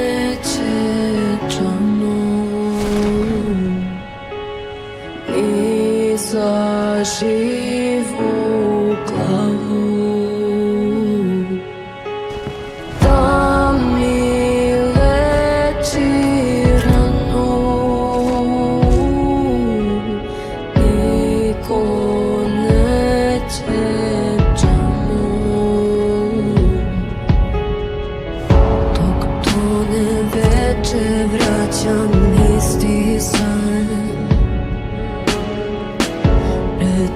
nečečano ni za živu glavu da mi leči ranu, niko nečečano. Dok tone veče vraćam isti san,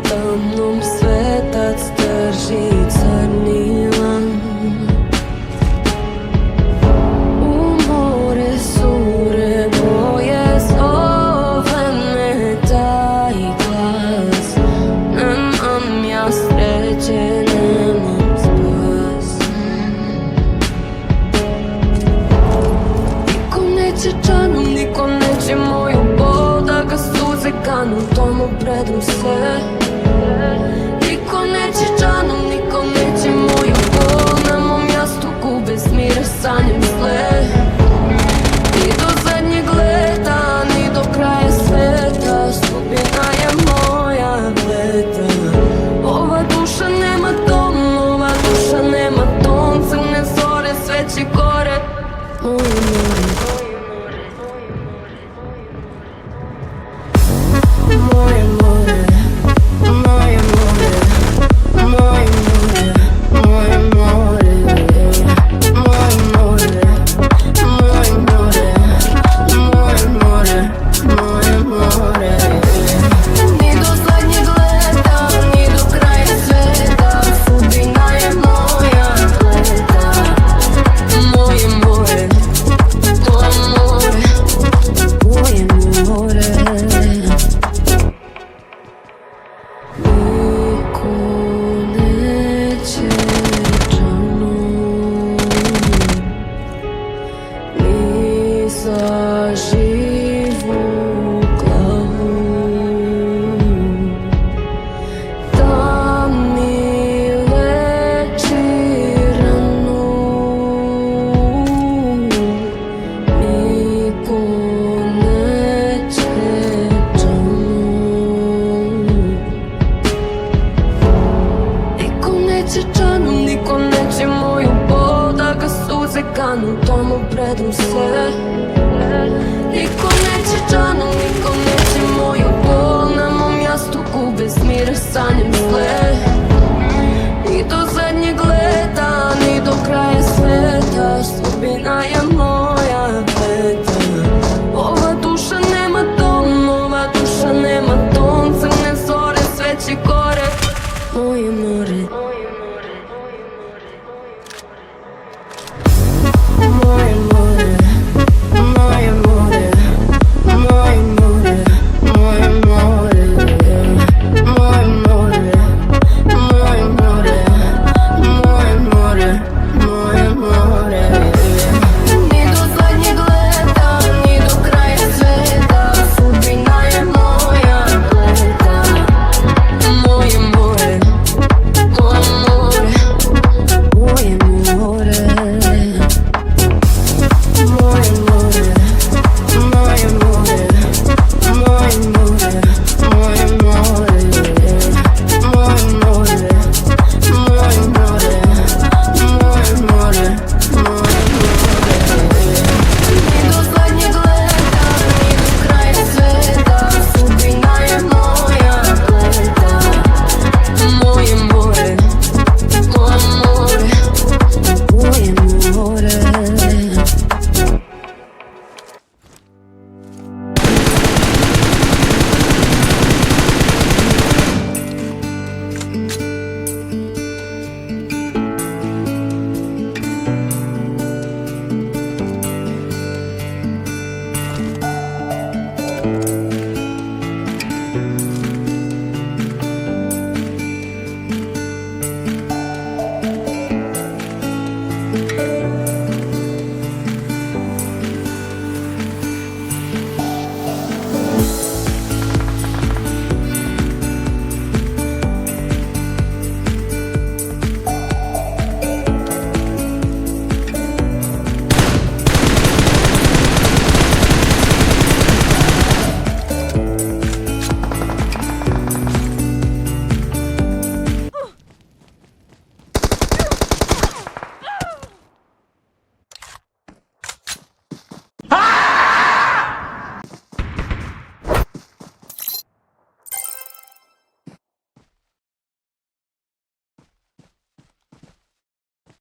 tamnom svetac drži crni lan. U more sure boje zove me taj glas. Nemam ja sreće, nemam spas. Niko neće čanom, niko neće moju bol da ga suze kanu, tomu predam se. Niko neće džanom, niko neće moju bol na mom jastuku, bez mira sanjam zle. Ni do zadnjeg leta, ni do kraja sveta, sudbina je moja leta. Ova duša nema dom, ova duša nema ton, crne zore sve će gore. Moje more, moje more, moje more, moje more, moje more, moje more, moje more, moje more, moje more. Ni do zadnjeg leta, ni do kraja sveta, sudbina je moja leta. Moje more, moje more, moje more. Niko nečečano ni za živu glavu da mi leči ranu, niko nečečano. Niko neće džanom, niko neće moju bol da ga suze kanu, tomu predam se.